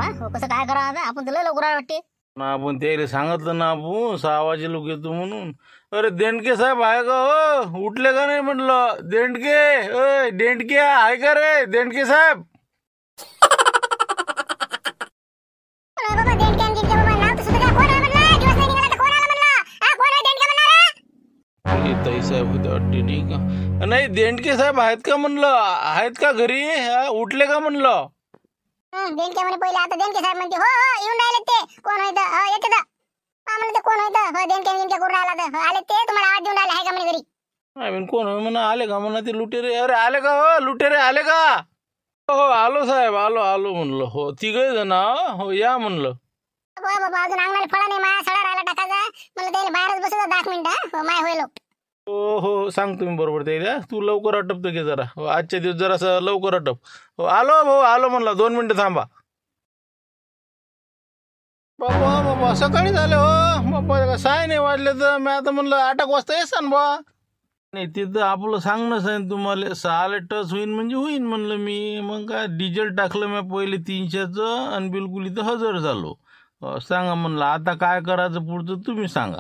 साहेब हो कसं काय करा आता आपण तर लय लवकर आलो वाटते ना आपण त्याला सांगितलं ना आपण 6 वाजे लोक येतो म्हणून. अरे देंडके साहेब आहे का हो? उठले का नाही म्हटलं. देंडके अय देंडके आहे का रे देंडके साहेब? ताई साहेब होते वाटते. ठीक आहे. नाही देंडके साहेब आहेत का म्हणलं. आहेत का घरी? उठले का म्हणलं. देणके म्हणे पहिले आता देणके साहेब म्हणते हो हो येऊन राहिले ते कोण होतं हो येते तर म्हणलं ते कोण होतं हो देणके करून राहिला तर आले ते तुम्हाला आवाज देऊन राहिले आहे का म्हणे घरी. आम्ही कोण म्हणा आले का म्हणा ते लुटेरे. अरे आले का हो लुटेरे आले का? हो आलो साहेब आलो आलो म्हणलं. हो तिघे जण हो या म्हणलं. बाबा अजून अंगणाला फळा नाही माया सडा राहिला टाकायचा म्हणलं त्याला बाहेरच बसू 10 मिनिटं हो माय होईल. हो हो सांगतो मी बरोबर त्याला. तू लवकर अटपतो घे जरा. हो आजच्या दिवस जरासं लवकर अटप. हो आलो भाऊ आलो म्हणलं 2 मिनिटं थांबा. बाबा बाबा सकाळी झाले हो बाबा 6 नाही वाजले तर मी आता म्हणलं 8 वाजता येसान बा. नाही तिथं आपलं सांगणंच आहे तुम्हाला 6 टच होईन म्हणजे होईन म्हणलं मी. मग काय डिझेल टाकलं मी पहिले 300चं आणि बिलकुल इथं हजर झालो. सांगा म्हणलं आता काय करायचं पुढचं तुम्ही सांगा.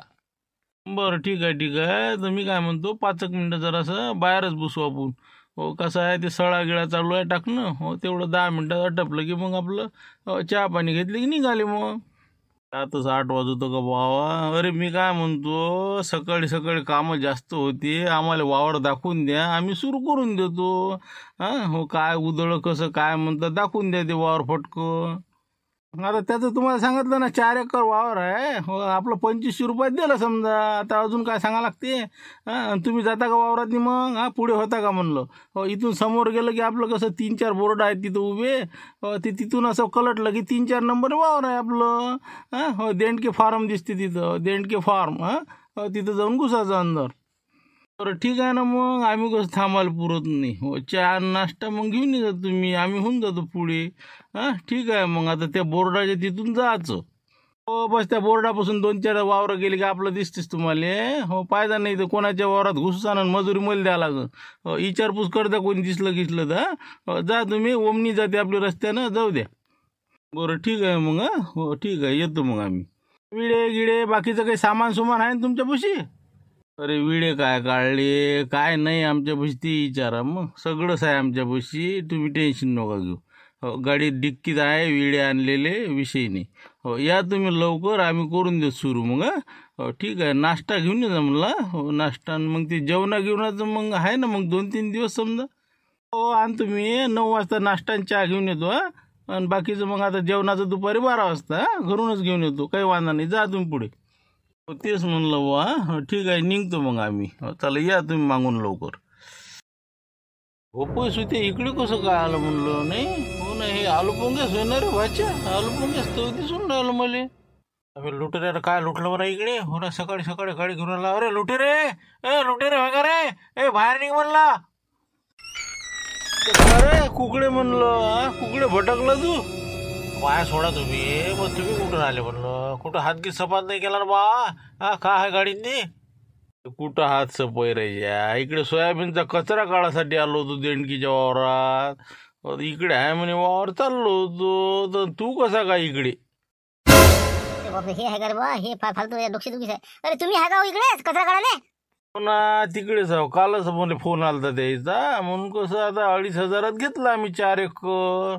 बरं ठीक आहे तर मी काय म्हणतो 5 मिनिटं जरासं बाहेरच बसू आपण. हो कसं आहे ते सळा गिळा चालू आहे टाकणं. हो तेवढं 10 मिनिटात अटपलं की मग आपलं चहा पाणी घेतले की निघाले. मग आताच 8 वाजतो का बावा. अरे मी काय म्हणतो सकाळी सकाळी कामं जास्त होते. आम्हाला वावर दाखवून द्या आम्ही सुरू करून देतो. हो काय उदळ कसं काय म्हणतात दाखवून द्या ते वावर फटकं. आता त्याचं तुम्हाला सांगितलं ना 4 एकर वावर आहे. हो आपलं 2500 रुपयात दिलं समजा. आता अजून काय सांगा लागते. तुम्ही जाता का वावरात मग पुढे होता का म्हणलं. हो इथून समोर गेलं की आपलं कसं 3-4 बोर्ड आहेत तिथं उभे. ते तिथून असं कलटलं की 3-4 नंबर वावर आहे आपलं. हो देंडके फार्म दिसते तिथं देंडके फार्म. तिथं जाऊन घुसायचं अंदर. बरं ठीक आहे ना मग आम्ही कसं थांबायला पुरत नाही. हो चहा नाश्ता मग घेऊन येतो तुम्ही आम्ही होऊन जातो पुढे. ठीक आहे मग आता त्या बोर्डाच्या तिथून जायचं. हो बस त्या बोर्डापासून 2-4 वावरं गेले की आपलं दिसतेच तुम्हाला. हो पाहिजे नाही तर कोणाच्या वावरात घुसचा ना मजुरी मला द्यावं लागेल. हो विचारपूस करता कोणी दिसलं तर जा तुम्ही ओमनी जाते आपल्या रस्त्यानं जाऊ द्या. बरं ठीक आहे मग. हो ठीक आहे येतो मग आम्ही. विडे गिडे बाकीचं काही सामान सुमान आहे ना तुमच्यापाशी. अरे विडे काय काढले काय नाही आमच्यापाशी ते विचारा. मग सगळंच आहे आमच्यापाशी तुम्ही टेन्शन नका घेऊ. हो गाडीत डिक्कीत आहे विडे आणलेले विषय नाही. हो या तुम्ही लवकर आम्ही करून देऊ सुरू मग. हो ठीक आहे नाश्ता घेऊन येजा म्हणला. हो नाश्ता मग ते जेवणा घेऊन मग आहे ना मग 2-3 दिवस समजा. हो आणतो मी 9 वाजता नाश्ता आणि चहा घेऊन येतो. आणि बाकीचं मग आता जेवणाचं दुपारी 12 वाजता घरूनच घेऊन येतो काही वांधा नाही. जा तुम्ही पुढे. तेच म्हणलं बुवा. ठीक आहे निघतो मग आम्ही. चला या तुम्ही मागून लवकर. हो पैसे ते इकडे कसं काय आलं म्हणलं. नाही हो ना हे आलू पोंगेच होणार व्हायच्या आलू पोंगेच तर दिसून राहिलं मला. अरे लुटेरे काय लुटलं बरं इकडे. हो ना सकाळी सकाळी गाडी घेऊन आला. अरे लुटेरे लुटेरे का रे बाहेर निघ म्हणला. अरे कुकडे म्हणलं कुकडे भटकलं तू. पाया सोडा तुम्ही. मग तुम्ही कुठं राहिले म्हणलं. कुठं हातगी सपात नाही केला ना बा. का आहे गाडींनी. कुठं हात सपय रे इकडे सोयाबीनचा कचरा काढायसाठी आलो होतो देणकीच्या वावरात. इकडे आहे म्हणे वावर चाललो होतो तर तू कसा काय इकडे. हे आहे का बा हे फालतू डोक्षी दुखीच आहे. अरे तुम्ही आहे का इकडे कचरा काढायला. हो ना तिकडेच आहो. कालच मला फोन आलता द्यायचा म्हणून कसं आता 2,500 घेतला आम्ही 4 एकर.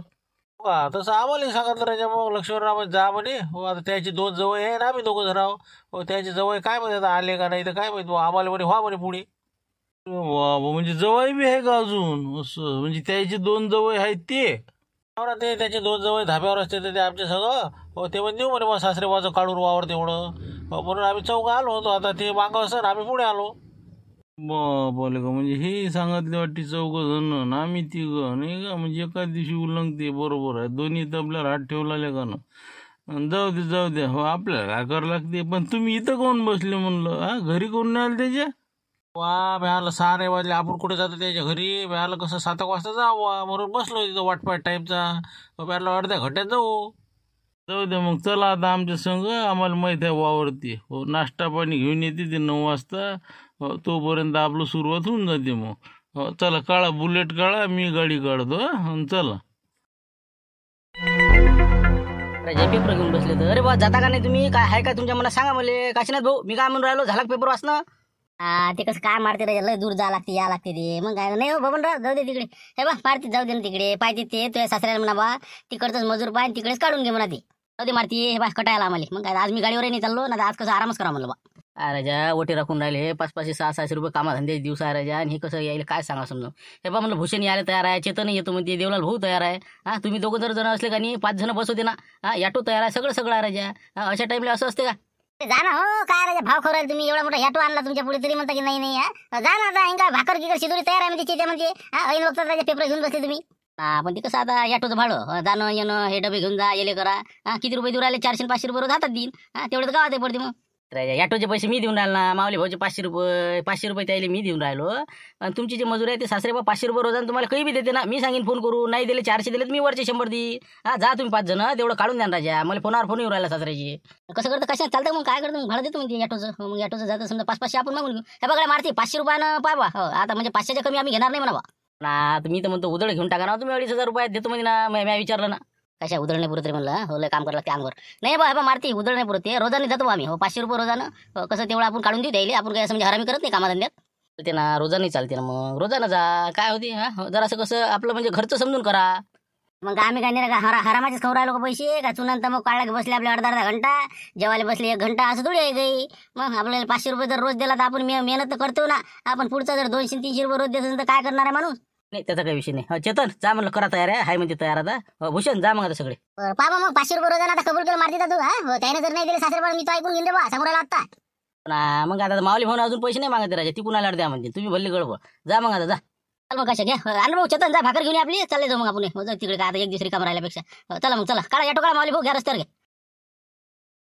तसं आम्हाला सांगितलं राजा मग लक्ष्मणराव जा म्हणे. हो आता त्याची 2 जवळ आहे ना आम्ही 2 जण आहो. हो त्याची जवळ काय माहिती आले का नाही तर काय माहिती आम्हाला म्हणे व्हा म्हणे पुढे. म्हणजे जवळ बी आहे का अजून असं म्हणजे त्याची 2 जवळ आहेत ते. ते त्याचे 2 जवळ धाब्यावर असते ते आमचे सगळं. हो ते म्हणजे देऊ म्हणे मग सासरे वाजं काढून वावर तेवढं. म्हणून आम्ही 4 आलो होतो. आता ते मागं असं आम्ही पुढे आलो. बोले का म्हणजे हे सांगितले वाटते 4 जण आम्ही 3 नाही का म्हणजे एका दिवशी उल्लंघते. बरोबर आहे दोन्ही आपल्याला हात ठेवला का ना. जाऊ दे हो आपल्याला काय करावं लागते. पण तुम्ही इथं कोण बसले म्हणलं घरी कोण नाही आलं त्याच्या. वा भ्याला 6 नाही वाजले आपण कुठे जातो त्याच्या घरी. भ्याला कसं 7 वाजता जावा म्हणून बसलो तिथं वाटपाट टाईमचा. भ्याला अर्ध्या घंट्यात जाऊ दे मग. चला आता आमच्या संग आम्हाला माहीत आहे वावरती. हो नाश्ता पाणी घेऊन येते ते 9 वाजता. हो तोपर्यंत आपलं सुरुवात होऊन जाते मग. हो चला काढा बुलेट काढा मी गाडी काढतो. चला पेपर घेऊन बसले तर अरे बा जाता का नाही तुम्ही काय आहे का तुमच्या मनात सांगा मला काशीनाथ भाऊ मी काय म्हणून राहिलो झाला पेपर वाचणं ते कसं काय मारते रे लय दूर जा लागते या लागते ते मग काय नाही हो बबनराव जाऊ दे तिकडे हे बा मारते जाऊ दे ना तिकडे पाहिजे ते तुझ्या सासऱ्याला म्हणा बा तिकडचंच मजूर पाय तिकडेच काढून घे म्हणा ते जाऊ दे मारती हे बा कटायला आम्हाला मग काय आज मी गाडीवर नाही चाललो ना आज कसं आरामच करा म्हणलं बा राजा ओटे राखून राहिले 500 600 रुपये कामाधंद्याचे दिवस आहे राजा आणि हे कसं यायला काय सांगा समजून हे बा म्हणलं भूषण यायला तयार आहे चेतन येतो म्हणते देवलाल भाऊ तयार आहे हा तुम्ही दोघं जर असले का नाही 5 जण बसवते ना हा याटो तयार आहे सगळं आहे राजा अशा टाइमला असं असते का जा ना हो काय राजा भाव खवरायला तुम्ही एवढा मोठा ह्याटो आणला तुमच्या पुढे तरी म्हणता की नाही जा ना आता इंगा भाकर गिकर शिदोरी तयार आहे म्हणजे त्याच्यामध्ये ऐन वक्तात राजा पेपर घेऊन बसले तुम्ही पण ते कसं आता याटोचं भाडं जाणं येणं हे डबे घेऊन जा येले करा किती रुपये देऊ राहिले 400 500 रुपये रोज हातात देईन तेवढं तर गावात पडते मग याटोचे पैसे मी देऊन राहिलो ना मावले भाऊचे 500 रुपये त्याला मी देऊन राहिलो आणि तुमची जे मजूर आहे ते सासरे बा 500 रुपये रोजानं तुम्हाला काही बी देते ना मी सांगेन फोन करू नाही दिले 400 दिले मी वरचे 100 देईन जा तुम्ही 5 जण तेवढं काढून द्या राजा मला फोनावर फोन येऊन राहिला सासऱ्याची कसं करतं कशा चालतं मग काय करतं मग भाडं देतो मग याटोचं मग याटोचं जातं समजा 500 आपण मागून घेऊ हे बघा मारते 500 रुपयानं पाहा आता म्हणजे 500च्या कमी आम्ही घेणार नाही म्हणा ना तुम्ही तर म्हणतो उदळ घेऊन टाका ना तुम्ही 2,500 रुपये देतो म्हणजे ना मी विचारलं ना कशा उदळ नाही पुरत रे म्हणलं हो लय काम करायला लागते अंगवर नाही बा बा मारती उदळ नाही पुरत ते रोजाने जातो आम्ही 500 रुपये रोजानं कसं तेवढं आपण काढून देऊ द्यायला आपण काय असं म्हणजे हरामी करत नाही कामाधंद्यात ते ना रोजाने चालते ना मग रोजानं जा काय होती जरा असं कसं आपलं म्हणजे घरचं समजून करा मग आम्ही काय नाही हरामाचेच खाऊ राहिलो का पैसे का चुनांत मग काढला की बसले आपले अर्धा घंटा जेवायला बसले 1 घंटा असं थोडी आहे काही मग आपल्याला 500 रुपये जर रोज दिला तर आपण मेहनत तर करतो ना आपण पुढचा जर 200-300 रुपये रोज देत असेल तर काय करणार आहे माणूस नाही त्याचा काही विषय नाही चेतन जा म्हणलं करा तयार आहे म्हणजे तयार आता भूषण जा मग आता सगळे पाहा मग 500 रुपये रोजानं आता कबूल केलं मारती तू हो त्याने जर नाही दिले सासरे मी तो ऐकून घेऊन रे बा समोर आला आता मग आता माऊली भाऊन अजून पैसे नाही मागत राजा ती कुणाला द्या म्हणजे तुम्ही भल्ली गडबड जा मग आता जा चल मग कशा घ्या आणि भाऊ चेतन जा भाकर घेऊन आपली चालले जाऊ मग आपण जाऊ तिकडे काय आता एक दुसरी काम राहिल्यापेक्षा चला मग चला काढा याटो काढा माऊली भाऊ घ्या रस्त्यावर घ्या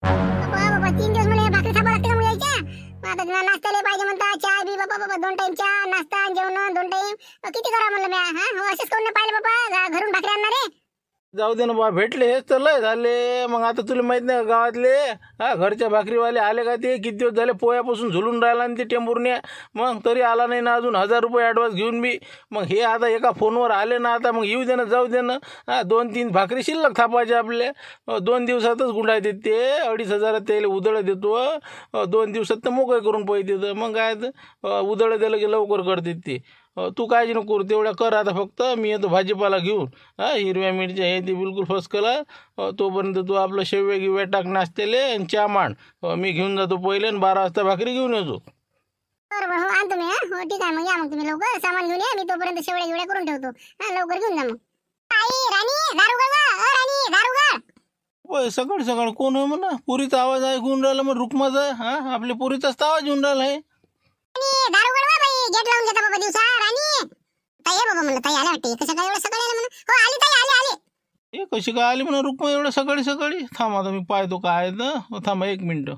बाबा 3 दिवस मला भाकरी थांबा लागते का मुली यायच्या आता नाश्त्याला पाहिजे म्हणता चहा बी बाबा 2 टाइम चहा नाश्ता जेवण 2 टाइम किती करा म्हणलं मी असेच करून नाही पाहिले बाबा घरून भाकरी आणणार आहे जाऊ दे ना बा भेटले हेच तर लय झाले मग आता तुला माहित नाही गावातले घरच्या भाकरीवाले आले का ते किती दिवस झाले पोयापासून झुलून राहिला आणि ते टेंबूरने मग तरी आला नाही ना अजून 1000 रुपये ॲडव्हान्स घेऊन बी मग हे आता एका फोनवर आले ना आता मग येऊ दे ना जाऊ दे ना 2-3 भाकरी शिल्लक थापायचे आपले 2 दिवसातच गुंडाय देत ते 2,500 त्याला उदळं देतो 2 दिवसात तर मोकळे करून पैसे देतं मग काय उदळं दिलं की लवकर करते ते तू काळजी नको करू तेवढ्या कर आता फक्त मी येतो भाजीपाला घेऊन हिरव्या मिरच्या हे ते बिलकुल फर्स्ट कलर तोपर्यंत तू आपलं शेवया गिव्या टाक नाश्त्याले आणि चहा मांड मी घेऊन जातो पहिले आणि 12 वाजता भाकरी घेऊन येतो बरोबर हो आणतो मी हो ठीक आहे मग या मग तुम्ही लवकर सामान घेऊन या मी तोपर्यंत शेवड्या गिवड्या करून ठेवतो लवकर घेऊन जा मग आई राणी दारुगड राणी दारुगड सकाळ सकाळ कोण आहे म्हणा पुरीचा आवाज ऐकून राहिला मग रुक्माचा आपल्या पुरीचाच आवाज येऊन राहिला आहे दारुगड वा बाई गेट लावून घेता बाबा दिवसा राणी ताई बाबा म्हणलं ताई आल्या वाटते कसं काय एवढं सकाळी आलं म्हणा हो आली ताई आले हे कशी काय आली म्हणा रुक्मा एवढं सकाळी थांब आता मी पाहतो काय तर थांबा 1 मिनिट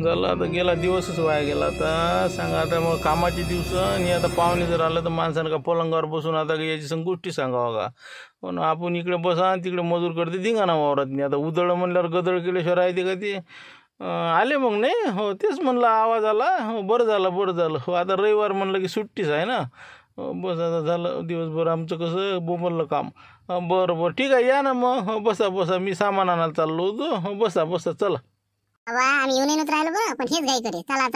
झालं आता गेला दिवसच वाया गेला आता सांगा आता मग कामाचे दिवस आणि आता पाहुणे जर आलं तर माणसानं का पलंगावर बसून आता याची संगोष्टी सांगावं का पण आपण इकडे बसा तिकडे मजूर करते धिंगाणा वावरात नाही आता उदळ म्हणल्यावर गदळ केल्याशिवाय राहते का ते आले मग नाही हो तेच म्हणलं आवाज आला हो बरं झालं हो आता रविवार म्हणलं की सुट्टीच आहे ना बस आता झालं दिवसभर आमचं कसं बोंबललं काम बरं ठीक आहे या ना मग बसा मी सामान आणायला चाललो होतो बसा चला बाबा आम्ही येऊन येऊनच राहिलो बरं पण हेच घाई करे चला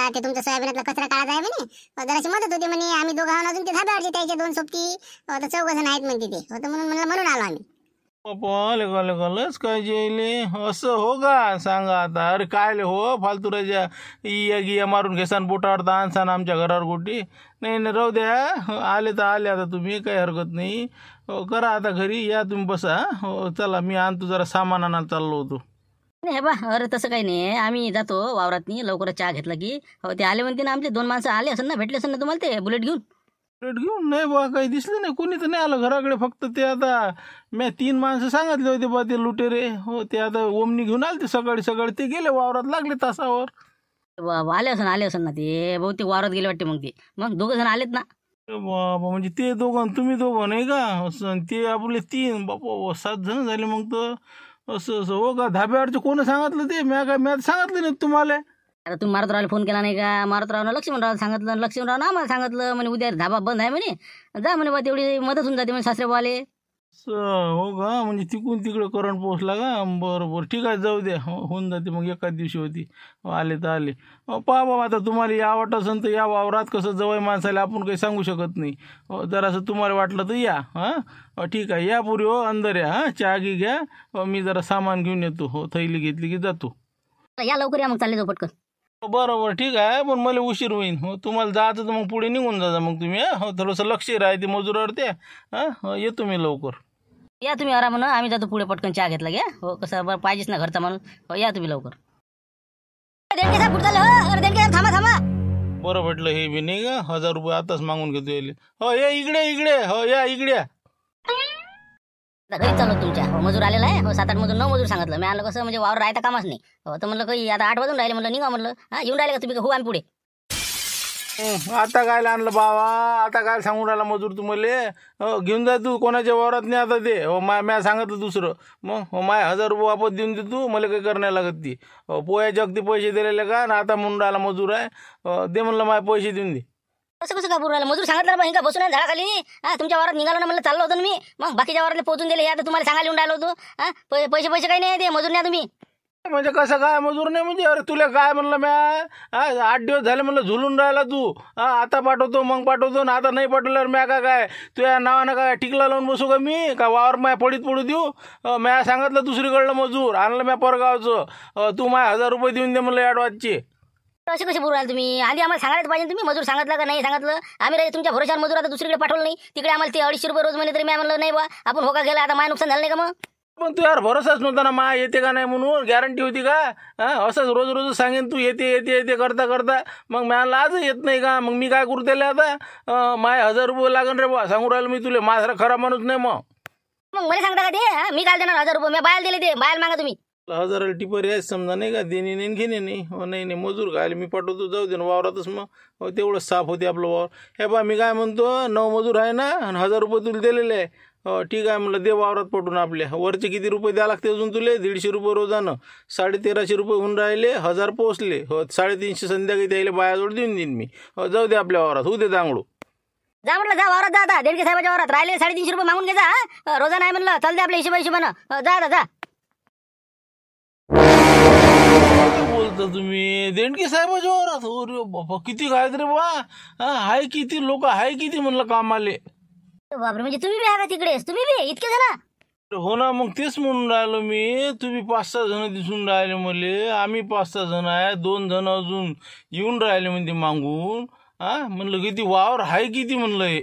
ते तुमच्या सोयाबीनातला कचरा काढायचा आहे म्हणे जराशी मदत होती म्हणे आम्ही दोघं आहोत अजून ते धाब्यावरचे त्याचे 2 सोबती आता 4 जण आहेत म्हणते ते होतं म्हणून आलो आम्ही लेगालच काय जेले असं हो का सांगा आता अरे काय हो फालतू राजा गिया मारून घेसान बोटावर तर आणसान आमच्या घरावर गोटी नाही राहू द्या आले तर आले आता तुम्ही काही हरकत नाही करा आता घरी या तुम्ही बसा हो चला मी आणतो जरा सामान आणायला चाललो होतो नाही हे बा अरे तसं काही नाही आम्ही जातो वावरातनी लवकर चहा घेतला की हो ते आले म्हणते ना आमचे 2 माणसं आले असेल ना भेटले असेल ना तुम्हाला ते बुलेट घेऊन नाही बा काही दिसलं नाही कोणी तर नाही आलं घराकडे फक्त ते आता मी 3 माणसं सांगितले होते बा ते लुटेरे हो ते आता ओमनी घेऊन आले ते सकाळी ते गेले वावरात लागले तासावर आले असेल ना ते बहुतेक वावरात गेले वाटते मग 2 जण आलेत ना बाबा म्हणजे ते दोघं तुम्ही दोघं नाही का ते आपले 3 बाबा 7 जण झाले मग तर असं हो का धाब्यावरचे कोण सांगितलं ते मी सांगितलं नाही तुम्हाला अरे तुम्ही मारुतरावला फोन केला नाही का मारुतरावनं लक्ष्मणरावला सांगितलं लक्ष्मणरावनं आम्हाला सांगितलं म्हणे उद्या धाबा बंद आहे म्हणे जा म्हणे बा तेवढी मदत होऊन जाते म्हणे सासरेबाले हो का, म्हणजे तिकून तिकडे करंट पोहोचला का? बरं बरं, ठीक आहे, जाऊ द्या. होऊन जाते मग, एकाच दिवशी होती. आले तर आले. पहा बाबा, आता तुम्हाला या वाटत असेल तर या. वावरात कसं जवळ माणसाला आपण काही सांगू शकत नाही. जरासं तुम्हाला वाटलं तर या. हां ठीक आहे, या पुरी. अंदर या. चहा घी घ्या. मी जरा सामान घेऊन येतो. थैली घेतली की जातो. या लवकर या मग, चालले जाऊ पटकन. बरं बरं, ठीक आहे, पण मला उशीर होईल. तुम्हाला जायचं तर मग पुढे निघून जा मग तुम्ही. थोडंसं लक्ष राहते मजुरावर ते. येतो मी लवकर. या तुम्ही आरामानं, आम्ही जातो पुढे पटकन. चहा घेतला घ्या. कसं बरं पाहिजेच ना घरचा माणूस. या तुम्ही लवकर. देणगे साहेब कुठं झालं? अरे देणगे साहेब थांबा थांबा. बरं भेटलं हे बी नाही का? 1000 रुपये आताच मागून घेतो याले. या इकडे इकडे. या इकडे या. घरी चालू तुमच्या. मजूर आलेला आहे. 7-8 मजूर, 9 मजूर सांगितलं. मी आणलं कसं म्हणजे वावर राहायचं कामच नाही. तर म्हणलं काही आता 8 वाजून राहिले, म्हणलं निघा म्हणलं. येऊन राहिले का तुम्ही? हो आम्ही पुढे. आता काय आणलं बाबा? आता काय सांगून राहिला मजूर तुम्हाला? घेऊन जा तू कोणाच्या वावरात नाही आता ते. म्या सांगितलं दुसरं. मग माय 1000 रुपये वापस देऊन दे तू. मला काही करण्या लागत ती. पोयाच्या अगदी पैसे दिलेले का ना? आता म्हणून राहिला मजूर आहे. दे म्हणलं माय पैसे देऊन दे. कसं कसं का राहिलं? मजूर सांगितलं बा का बसून आहे झाडाखाली. तुमच्या वावरात निघालो ना म्हणलं, चाललो होतो ना मी. मग बाकीच्या वावरातले पोहोचून दिले. आता तुम्हाला सांगायला येऊन राहिलो होतो. पैसे काही नाही, ते मजूर नाही तुम्ही. म्हणजे कसं काय मजूर नाही म्हणजे? अरे तुला काय म्हणलं म्या? 8 दिवस झाले म्हणलं झुलून राहिला तू. आता पाठवतो मग पाठवतो ना. आता नाही पाठवल्यावर म्या काय तुझ्या नावानं काय टिकला लावून बसू का मी? का वावर माय पडीत पडू देऊ? म्या सांगितलं दुसरीकडलं मजूर आणलं म्या परगावचं. तू माय 1000 रुपये देऊन दे म्हणलं ॲडवान्सचे. असे कसे बोलू राहिले तुम्ही? आधी आम्हाला सांगायला पाहिजे तुम्ही. मजूर सांगितलं का नाही सांगितलं? आम्ही राहिले तुमच्या भरोशावर मजूर. आता दुसरीकडे पाठवलं नाही. तिकडे आम्हाला ते 250 रुपये रोज म्हणले तरी मी म्हणलं नाही बा, आपण हो का गेला. आता माय नुकसान झालं नाही का मग? पण तू यार भरोसाच नव्हता ना माय येते का नाही म्हणून. गॅरंटी होती का? असंच रोज रोज सांगेन तू येते येते येते करता करता. मग मला आज येत नाही का? मग मी काय करू त्याला आता? माय 1000 रुपये लागन रे बा. सांगू राहिलो मी तुला. माझा खरा माणूस नाही मग. मग मला सांगता का ते? मी काय देणार 1000 रुपये? मी बाहेर दिले, ते बाहेर मागा तुम्ही. 1000 टिपर यायच समजा नाही का? देणे नाही घेणे नाही. नाही नाही मजूर काय मी पाठवतो, जाऊ दे ना वावरातच मग. तेवढं साफ होते आपलं वावर. हे बा मी काय म्हणतो, 9 मजूर आहे ना आणि 1000 रुपये तुला दिलेले आहे. ठीक आहे म्हणलं, दे वावरात पटून आपल्या. वरचे किती रुपये द्या लागते अजून तुले? 150 रुपये रोजानं. 1350 रुपये होऊन राहिले. 1000 पोचले. 350 संध्याकाळी द्यायला बायाजवळ देऊन देईन मी. जाऊ दे आपल्या वावरात, होऊ दे दांगडू. जा म्हटलं, जा वावरात जा. आता देणगे साहेबाच्या वावरात राहिले 350 रुपये मागून घे जा. रोजा नाही म्हणलं, चाल दे आपल्या हिशोबानं. जा आता जा. बोलता तुम्ही देणगी साहेबाच्या वावरात? अरे बाबा, किती काय रे बा. हाय किती लोक, हाय किती म्हणलं कामाले. बापरे, म्हणजे तुम्ही बी आहे का तिकडेच? तुम्ही बी इतके जण? हो ना, मग तेच म्हणून राहिलो मी. तुम्ही 5-6 जण दिसून राहिले मले. आम्ही 5-6 जण आहे. 2 जण अजून येऊन राहिले म्हणजे मागून. म्हणलं किती वावर हाय किती म्हणलं हे.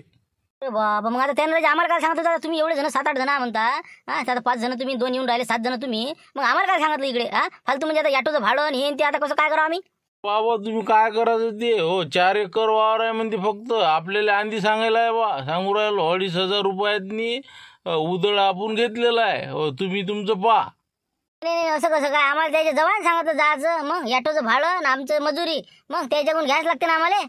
अरे बाबा, मग आता त्यांना आम्हाला काय सांगत होता? तुम्ही एवढे जण 7-8 जण म्हणता. आता 5 जण तुम्ही, 2 येऊन राहिले, 7 जण तुम्ही. मग आम्हाला काय सांगितलं इकडे? फालतू म्हणजे आता ऑटोचं भाडं आणि हे ते आता कसं काय करा आम्ही? बाबा तुम्ही काय करायचं ते? 4 एकर वावर आहे म्हणते फक्त. आपल्याला आंधी सांगायला आहे बा. सांगू राहिलो 2,500 रुपयातनी उदळ आपण घेतलेला आहे. तुम्ही तुमचं पा. नाही असं कसं काय? आम्हाला त्याच्या जवळ सांगत जायचं. मग ऑटोचं भाडं आणि आमचं मजुरी, मग त्याच्याकडून घ्यायच लागते ना आम्हाला.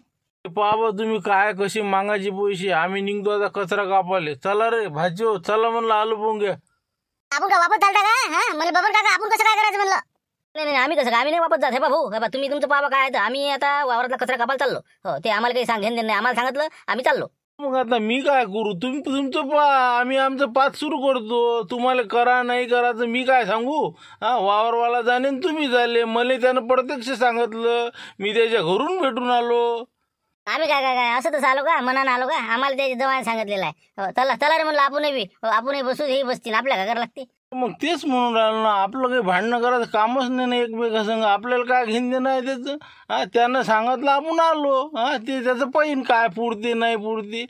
बाबा तुम्ही काय कशी मागायचे पैसे? आम्ही निघतो आता कचरा कापाले. चला रे भाजी, चला म्हणलं आलू पोंगे. आपण का वापस चालता का? मला बाबा काका, आपण कसं काय करायचं म्हणलं? नाही आम्ही कसं काय? आम्ही नाही वापस जात. हे भाऊ, हे बा तुम्ही तुमचं बाबा काय आहे, आम्ही आता वावरातला कचरा कापायला चाललो. ते आम्हाला काही सांगेन नाही. आम्हाला सांगितलं आम्ही चाललो. मग आता मी काय करू? तुम्ही तुमचं पा, आम्ही आमचं पाच सुरू करतो. तुम्हाला करा नाही करायचं मी काय सांगू? वावरवाला जाणे तुम्ही झाले. मला त्यानं प्रत्यक्ष सांगितलं. मी त्याच्या घरून भेटून आलो. आम्ही काय काय काय असं तसं आलो का? मनानं आलो का? आम्हाला त्याच्या जवळ सांगितलेलं आहे. चला चला रे म्हणलं, आपणही बसू, हे बसतील, आपल्या काय करायला लागते. मग तेच म्हणून राहिलं ना, आपलं काही भांडणं करायचं कामच नाही ना एकमेकासंग. आपल्याला काय घेणं देणं आहे त्याचं? त्यानं सांगितलं आपण आलो. ते त्याचं पाहिन काय पुरते नाही पुरते.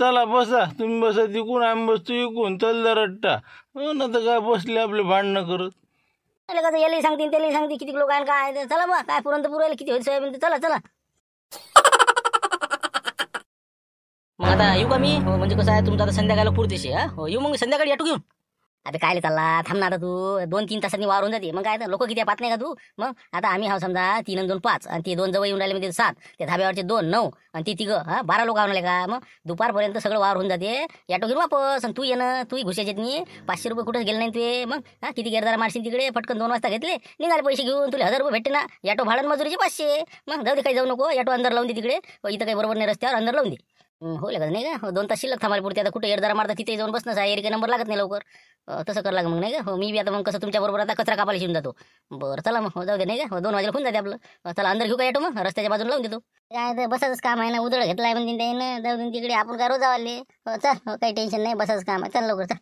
चला बसा, तुम्ही बसा तिकून, आम्ही बसतो इकून. चल जरा रट्टा. ना तर काय बसले आपले भांडणं करत. कसं यालाही सांगते त्यालाही सांगते, किती लोक आहे काय. चला मग काय पुरंत पुरेल, किती होईल सोयाबीन. चला चला. मग आता येऊ का मी? म्हणजे कसं आहे तुमचं आता संध्याकाळला पुरतेशी. येऊ मग संध्याकाळी ऑटो घेऊन. आता काय चालला? थांब ना आता तू. 2-3 तासांनी वार होऊन जाते. मग काय लोक किती पाहत नाही का तू? मग आता आम्ही समजा 3 आणि 2 5 आणि ते 2 जवळ येऊन राहिले म्हणजे 7. ते धाब्यावरचे 2 9 आणि ते 3 12 लोक आणले का? मग दुपारपर्यंत सगळं वार होऊन जाते. ऑटो घेऊन वापस. आणि तू येणं, तूही घुसायचे नाही. 500 रुपये कुठं गेले नाही ते. मग किती गेरदार मारशील तिकडे. पटकन 2 वाजता घेतले, निघाले पैसे घेऊन. तुला 1000 रुपये भेटते ना. ऑटो भाडं मजुरीचे 500. मग जाऊ दे, काही जाऊ नको. ऑटो अंदर लावून दे तिकडे. इथं काही बरोबर नाही रस्त्यावर, अंदर लावून दे. होईल का नाही का? हो 2 तास शिल्लक थांबायला पुरते. आता कुठे एरदारा मारता तिथे जाऊन बसणं आहे. एरिका नंबर लागत नाही लवकर. तसं करावं लागेल मग नाही का? हो मी बी आता मग कसं तुमच्याबरोबर आता कचरा कापायला शिवून जातो. बरं चला मग हो जाऊ दे नाही का? हो 2 वाजेला होऊन जाते आपलं. चला अंदर घेऊ का येतो मग रस्त्याच्या बाजूला लावून देतो. काय तर बसाच काम आहे ना, उदळ घेतलाय म्हणजे त्यानं जाऊ दे तिकडे. आपण काय रोज आले. हो चल हो, काही टेन्शन नाही, बसाच काम आहे. चल लवकर चल.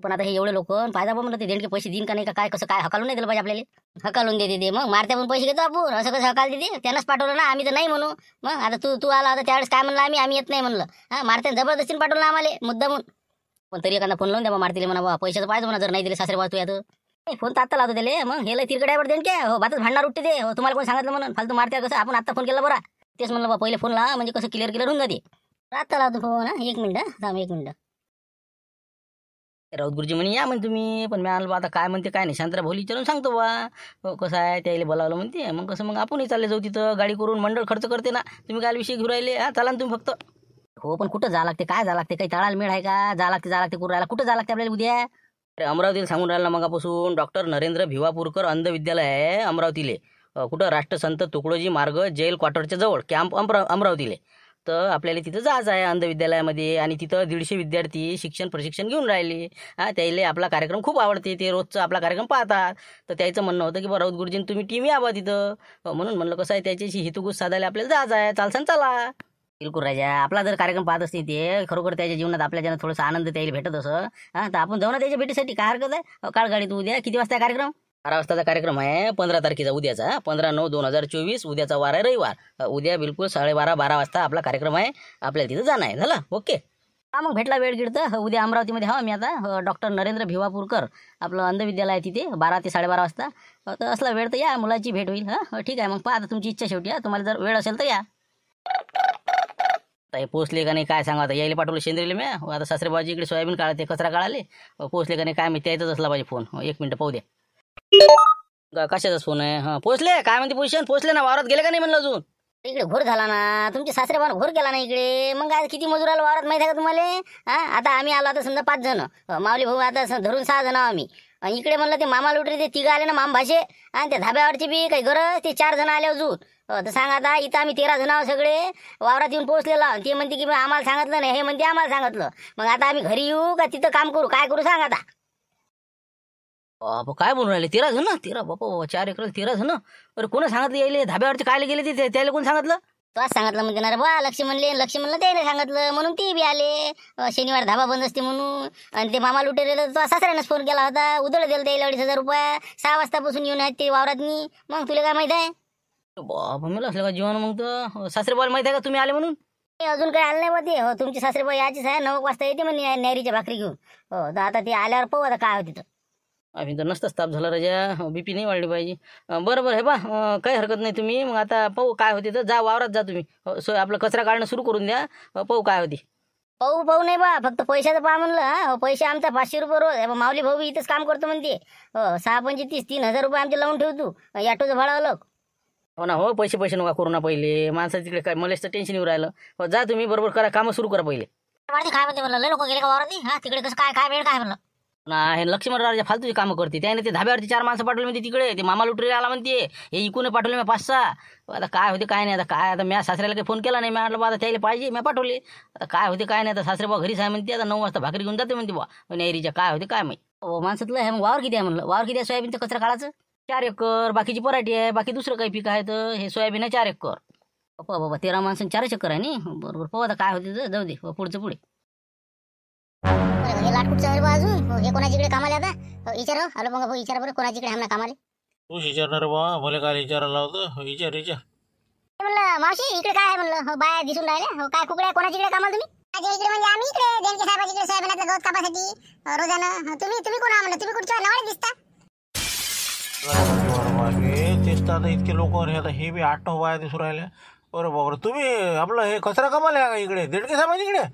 पण आता हे एवढे लोक फायदा पण म्हणलं ते देणके पैसे देईन का नाही का काय कसं काय हकालून नाही दिलं पाहिजे आपल्याला. हकालून देते ते मग मारत्या पण पैसे घेतो आपण. असं कसं हकाल देते? त्यानंच पाठवलं ना, आम्ही तर नाही म्हणू. मग आता तू आला होता त्यावेळेस काय म्हणलं आम्ही येत नाही म्हणलं. हा मारत्यानं जबरदस्तीने पाठवलं ना आम्हाला मुद्दा म्हणून. पण तरी एखादा फोन लावून द्या मग मारतीले म्हणा बा पैशाचं पाहिजे म्हणा, जर नाही दिले सासरे बाजू यात फोन तर आत्ता लावतो त्याले. मग हे लय तिरकड्यावर देईन काय? हो बातच भांडणार उठते ते. हो तुम्हाला कोण सांगितलं म्हणून फालतू मारत्या कसं? आपण आत्ता फोन केला बरा. तेच म्हणलं बा पहिले फोन लावा म्हणजे कसं क्लिअर होऊन जाते. आत्ता लावतो फोन. 1 मिनिट थांब 1 मिनिट. राऊत गुरुजी म्हणे या म्हणे तुम्ही. पण मी आलो आता काय म्हणते काय नाही, शांतरा भाऊ विचारून सांगतो बा. हो कसं आहे त्याला बोलावलं म्हणते. मग कसं मग आपणही चालले जाऊ तिथं. गाडी करून मंडळ खर्च करते ना. तुम्ही काय विषय घेऊन राहिले? हा चला ना तुम्ही फक्त. हो पण कुठं जा लागते, काय जा लागते, काही तळाला मेळ आहे का? जा लागते करून राहिला. कुठं जा लागते आपल्याला उद्या? अरे अमरावतीला सांगून राहिला मगापासून. डॉक्टर नरेंद्र भिवापूरकर अंध विद्यालय आहे अमरावतीले. कुठं राष्ट्रसंत तुकडोजी मार्ग जेल क्वार्टरच्या जवळ कॅम्प अमरावतीले. तर आपल्याला तिथं जायचं आहे अंध विद्यालयामध्ये. आणि तिथं 150 विद्यार्थी प्रशिक्षण घेऊन राहिले. त्याला आपला कार्यक्रम खूप आवडते. ते रोजचा आपला कार्यक्रम पाहतात. तर त्याचं म्हणणं होतं की बा राऊत गुरुजींनी तुम्ही टीम यावं तिथं. म्हणून म्हणलं कसं आहे त्याच्याशी हितगुज साधायला आपल्याला जायचं आहे. चालसान चला. बिलकुल राजा. आपला जर कार्यक्रम पाहत असते ते खरोखर त्याच्या जीवनात आपल्या ज्यानं थोडासा आनंद त्याला भेटत असं तर आपण जाऊ ना त्याच्या भेटीसाठी. काय हरकत आहे? काळ गाडी तू उद्या किती वाजता कार्यक्रम? 12 वाजताचा कार्यक्रम आहे 15 तारखेचा उद्याचा. 15/9/2024 उद्याचा वार आहे रविवार. उद्या बिलकुल 12:30 वाजता आपला कार्यक्रम आहे. आपल्याला तिथं जाणं आहे. झालं ओके. हा मग भेटला वेळ गिळतं. उद्या अमरावतीमध्ये मी आता डॉक्टर नरेंद्र भिवापूरकर आपलं अंध विद्यालय आहे तिथे 12 ते 12:30 वाजता. तर असला वेळ तर या, मुलाची भेट होईल. हां ठीक आहे मग पहा आता तुमची इच्छा शेवटी. तुम्हाला जर वेळ असेल तर या. हे पोचले का नाही काय सांगा. आता यायला पाठवलं शेंद्रीला मी. आता सासरेबाजी इकडे सोयाबीन काढते कचरा काढाले. पोचले का नाही काय माहिती त्याचाच असला पाहिजे फोन. 1 मिनिट पाहू द्या. कशाचाच फोन आहे? हां पोचले काय म्हणते पोझिशन? पोचले ना? वावरात गेले का नाही म्हणलं अजून? इकडे घोर झाला ना. तुमचे सासरेबान घोर केला ना इकडे. मग काय किती मजूर आलो वावरात माहिती आहे का तुम्हाला? हां आता आम्ही आलो आता समजा 5 जण. माऊली भाऊ आता धरून 6 जण आम्ही. इकडे म्हणलं ते मामा लुटरे ते 3 आले ना माम भाषे. आणि त्या धाब्यावरचे बी काही गरज ते 4 जण आले अजून. तर सांगा आता इथं आम्ही 13 जण आहोत सगळे वावरात येऊन पोहोचलेला. ते म्हणते की आम्हाला सांगितलं नाही, हे म्हणते आम्हाला सांगितलं. मग आता आम्ही घरी येऊ का तिथं काम करू? काय करू सांग आता? काय बोलून राहिले? 13 जण? 13 बापा 4 एकर 13 जण. अरे कोण सांगितलं यायले? धाब्यावरचे कायले गेले ते त्याला कोण सांगितलं? तोच सांगितलं म्हणते ना रे बा. लक्ष्मणला त्याने सांगितलं म्हणून ते बी आले. शनिवार धाबा बंद असते म्हणून. आणि ते मामा लुटेले तो सासऱ्यानेच फोन केला होता. उधळ दिलं त्याला 250,000 रुपये. 6 वाजतापासून येऊन आहेत ते वावरातनी. मग तुला काय माहित आहे? बाबा मला असलं का जीवन. मग तर सासरेबाई माहिती आहे का तुम्ही आले म्हणून? अजून काही आलं नाही बा ते. हो तुमची सासरेबाई याचीच आहे. 9 वाजता येते म्हणजे नैरीच्या भाकरी घेऊन. हो तर आता ते आल्यावर पाहू आता काय होते तर. आम्ही तर नसताच ताप झाला राजा. बीपी नाही वाढली पाहिजे. बरं हे बा काही हरकत नाही. तुम्ही मग आता पाहू काय होते तर जा वावरात जा तुम्ही. आपलं कचरा काढणं सुरू करून द्या. पाहू काय होते. पाहू नाही बा. फक्त पैशाचं पहा म्हणलं. पैसे आमचा 500 रुपये रोज. माऊली भाऊ इथंच काम करतो म्हणते. 6 पंचे 30 3,000 रुपये आमचे लावून ठेवतो. ऑटोचं भाडं अलग. हो ना. हो पैसे नका करू ना पहिले. माणसाचं तिकडे काय मलाच तर टेन्शन येऊ राहिलं. हो जा तुम्ही बरोबर करा कामं सुरू करा पहिले. काय म्हणते म्हणलं लोक गेले का वावरात? हा तिकडे कसं काय वेळ काय म्हणलं ना. हे लक्ष्मण राजा फालतूची कामं करते. त्याने ते धाब्यावरती 4 माणसं पाठवली म्हणते तिकडे. ते मामा लुटरी आला म्हणते. हे इकून पाठवले मी 5-6. आता काय होते काय नाही. आता काय आता मी सासऱ्याला काही फोन केला नाही. मी म्हटलं आता त्याला पाहिजे मी पाठवले. आता काय होते काय नाही. आता सासरे बा घरीच आहे म्हणते. आता 9 वाजता भाकरी घेऊन जाते म्हणते बा नैरीच्या. काय होते काय माहिती. हो माणसातलं आहे. मग वावर किती आहे म्हणलं? वावर किती आहे सोयाबीनचं कचरा काढायचं? 4 एकर. बाकीची पराठी आहे. बाकी दुसरं काही पीक आहे तर हे सोयाबीन आहे 4 एकर. बाबा 13 माणसं 4 एकर आहे ना. बरोबर पाहू आता काय होते जाऊ दे पुढचं पुढे. लाटकुटचं अजून हे कोणाच्याकडे कामाला आता विचार आलो मग विचारा बरं कोणाच्याकडे आम्हाला कामाला. तू विचारणार बा मला काय विचारायला होतं? विचार म्हणलं मावशी इकडे काय आहे म्हणलं. हो बाया दिसून राहिल्या. हो काय कुकडे कोणाच्याकडे कामाला तुम्ही? इकडे म्हणजे आम्ही इकडे देणके साहेबाच्याकडे सोयाबीनातलं गवत कापासाठी रोजानं. तुम्ही कोण म्हणलं? तुम्ही कुठच्या नवळे दिसता? तेच तर आता इतके लोक आता हे बी 8-9 बाया दिसून राहिल्या. बरं बाबा तुम्ही आपलं हे कचरा कामाला इकडे देणके साहेबाच्याकडे?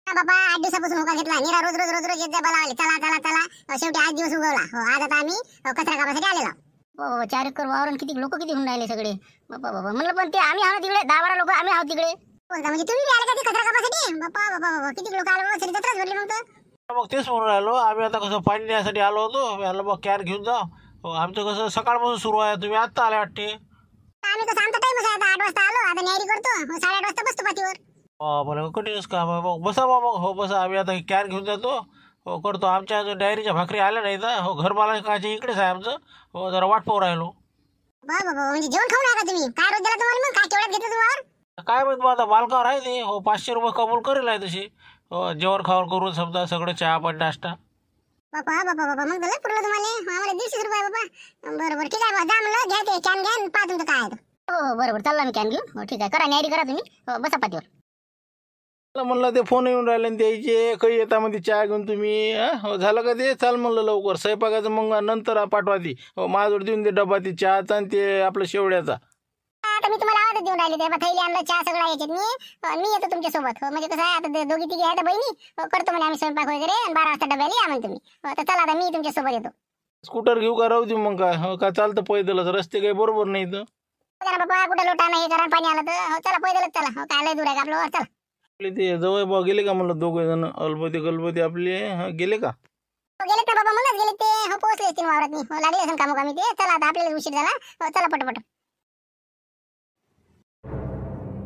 बाबा 8 दिवसापासून होका घेतला. निरा रोज येत बोलावले चला. शेवटी 8 दिवस उगवला. हो आज आता आम्ही कचरा कामासाठी आलेलो. हो 4 एकर वावरून किती लोक किती होऊन राहिले सगळे. बाबा म्हणलं पण ते आम्ही आहोत तिकडे 10-12 लोक आम्ही आहोत तिकडे. म्हणजे तुम्ही आले का ते कचरा कामासाठी? बाबा किती लोक आले बाबा. जत्राच भरली मग तर. मग तेच म्हणून राहिलो आम्ही. आता कसं पाणी नेण्यासाठी आलो होतो. आलो बघ कॅन घेऊन जा. आमचं कसं सकाळपासून सुरू आहे. तुम्ही आत्ता आले वाटते. आम्ही कसं आमचा टाइमच आहे. आता 8 वाजता आलो. आता न्यारी करतो. 8:30 वाजता बसतो पाठीवर. बरं कठीणच काम आहे मग. बसा बाबा, हो बसा. आम्ही आता कॅन घेऊन जातो. हो करतो. आमच्या अजून डायरीच्या भाकरी आल्या नाही तर. हो घरमाला काच्या इकडेच आहे आमचं. हो जरा वाट पाहू राहिलो. बाबा म्हणजे जेवण खाऊ नका तुम्ही. काय रोज दिला तुम्हाला मग? काय केवढ्यात घेतलं तुम्हाला? काय माहित बा, आता मालकावर आहे ते. हो 500 रुपये कबूल करेल आहे तशी. हो जेवण खावण करून समजा सगळं चहा पण नाश्ता. बाबा बाबा बाबा मग झालं पुरलं तुम्हाला? आम्हाला 150 रुपये बाबा. बरं बरं ठीक आहे बाबा. जा म्हणलं घ्या ते कॅन घ्या आणि पहा तुमचं काय आहे ते. हो बरोबर चालला मी कॅन घेऊन. हो ठीक आहे, करा न्यारी करा तुम्ही. हो बसा पाठीवर. मला म्हणलं ते फोन येऊन राहिले आणि द्यायचे काही येता मध्ये चहा घेऊन तुम्ही. हो झालं का ते? चाल म्हणलं लवकर. स्वयंपाकाचं मग नंतर पाठवा ती. हो माझ्यावर देऊन दे डबा ती चहाचा आणि ते आपलं शेवड्याचा. आता मी तुम्हाला आवाज देऊन राहिले. ते थैली आणलं चहा सगळं याच्यात. मी येतो तुमच्या सोबत. हो म्हणजे कसं आहे आता दोघी तिघी आहेत बहिणी. हो करतो म्हणे आम्ही स्वयंपाक वगैरे आणि 12 वाजता डब्याला या म्हणे तुम्ही. हो तर चला आता मी तुमच्या सोबत येतो. स्कूटर घेऊ का राहू देऊ मग? काय हो का चालतं पैदलच? रस्ते काही बरोबर नाही तर. जरा बाबा कुठे लोटा नाही करा पाणी आलं तर. हो चला पैदलच चला. हो काय लय दूर आहे का आपलं? वर चला. आपले ते जवळ बा गेले का म्हणलं दोघे जण अलबते गलबते आपले. हा गेले का? हो गेलेत ना बाबा, मगच गेले ते. हो पोहोचले असतील वावरात. मी हो लागले असेल कामोकामी ते. चला आता आपल्याला उशीर झाला. हो चला पटपट.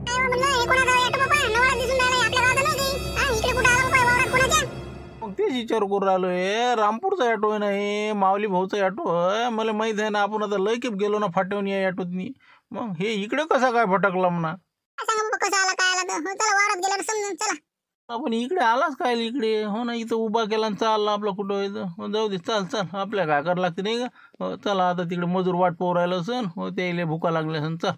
काय म्हणलं हे कोणाचा ऑटो बाबा? नवरा दिसून राहिला आपल्या गावात नाही काही. हा इकडे कुठे आला बाबा वावरात कोणाच्या? मग तेच विचार करून राहिलो. हे रामपूरचा ऑटो आहे ना, हे माऊली भाऊचा ऑटो आहे. मला माहित आहे ना, आपण आता लय खेप गेलो ना फाट्यावून या ऑटोतनी. मग हे इकडे कसा काय भटकला म्हणा? काय सांगा बाबा कसं आला काय आला तर. हो चला वावरात गेल्यावर समजून चला. आपण इकडे आलाच काय इकडे? हो ना इथं उभा केला आणि चालला आपला कुठं व्हायचं. हो जाऊ दे चाल चाल. आपल्या काय करावं लागते नाही का? हो चला आता तिकडे मजूर वाट पाहू राहिलं असन. हो त्याला भुका लागल्या असन. चल.